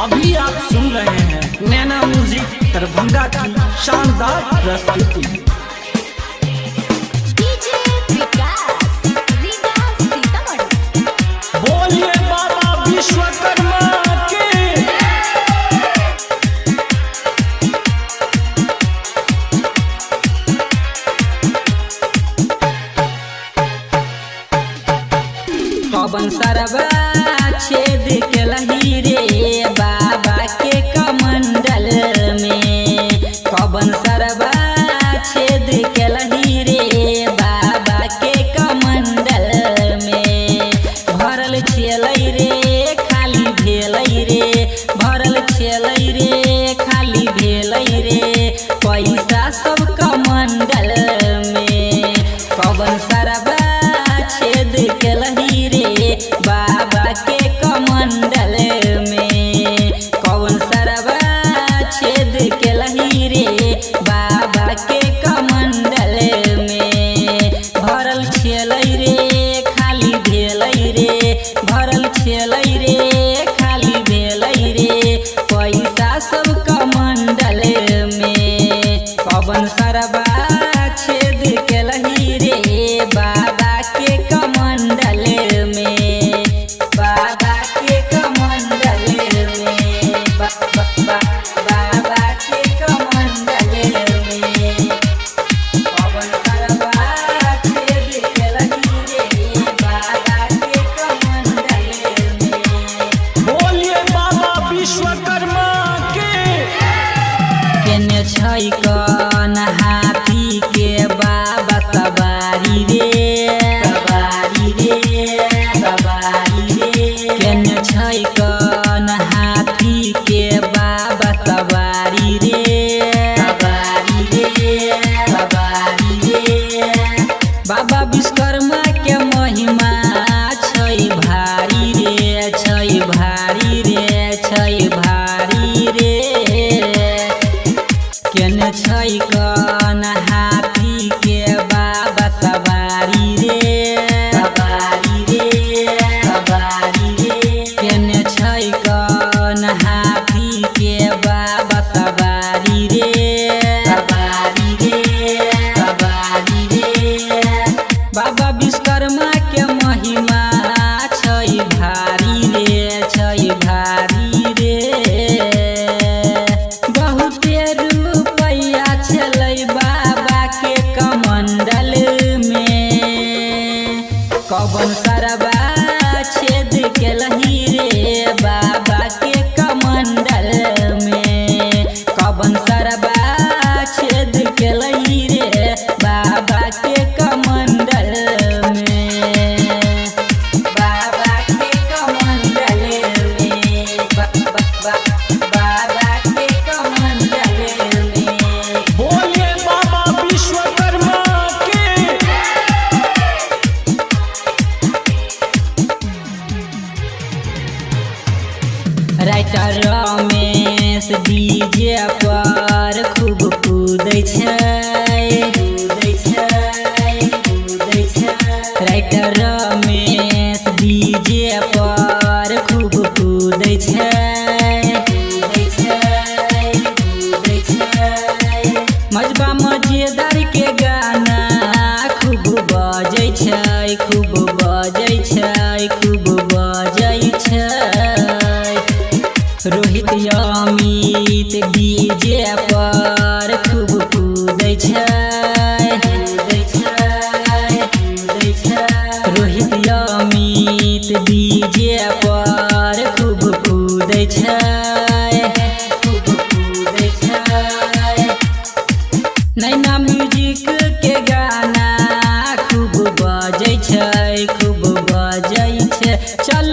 अभी आप सुन रहे हैं नैना म्यूजिक दरभंगा की शानदार प्रस्तुति। बोलिए बाबा विश्वकर्मा के। कवन सरवा छेद के लही रे बाबा के कमंडल में। कवन सरवा छेद के लही रे बाबा के कमंडल में। भरल छेलै रे खाली भेलै रे, भरल छेलै रे खाली भेलै रे पैसा सब कमंडल में। कवन सरवा छेद के लही रे बाबा के कमंडल में। कौन सरवा छेद के लही रे बाबा के कमंडल में। भरल छेलै रे खाली भेलै रे, भरल छेलै रे खाली भेलै रे पैसा सब कमंडल में। कौन सरवा छेद के लही रे बाबा के कमंडल में। बाबा के कमंडल में, बाबा के कमंडल में। पवन सरवा छेद के लही रे बाबा के कमंडल में। बोलिए बाबा विश्वकर्मा के। केने छै कन हाथी के बाबा सवारी रे, सवारी रे, सवारी रे। केने छै कन हाथी के बाबा सवारी रे, सवारी रे, सवारी रे। बाबा विश्वकर्मा के महिमा छै भारी रे, छै भारी रे, छै भारी रे। केने छै कन हाथी के बाबा सवारी रे, सवारी रे, सवारी रे। केने छै कन हाथी के बाबा सवारी रे, सवारी रे, सवारी रे। बाबा विश्वकर्मा के महिमा छै भारी रे, छै भारी रे। बहुते रुपैया छलै बाबा के कमंडल में। कवन सरवा छेद के लही रे बाबा के कमंडल में। कवन सरवा छेद के लही रे बाबा के कमंडल में। बाबा के कमंडल में, बाबा के कमंडल में। बोलिए बाबा विश्वकर्मा के। राइटर रमेश डीजे पर खूब कूदै छै, कूदै छै, कूदै छै। राइटर रमेश डीजे पर खूब कूदै छै, कूदै छै, कूदै छै। मजबा मजेदार के गाना खूब बजै छै, खूब बजै छै, खूब बजै छै। रोहित अमित डीजे पर खूब कूदै छै, कूदै छै, कूदै छै। रोहित अमित डीजे पर खूब कूदै छै, खूब कूदै छै। नैना म्यूजिक के गाना खूब बजै छै, खूब बजै छै। चल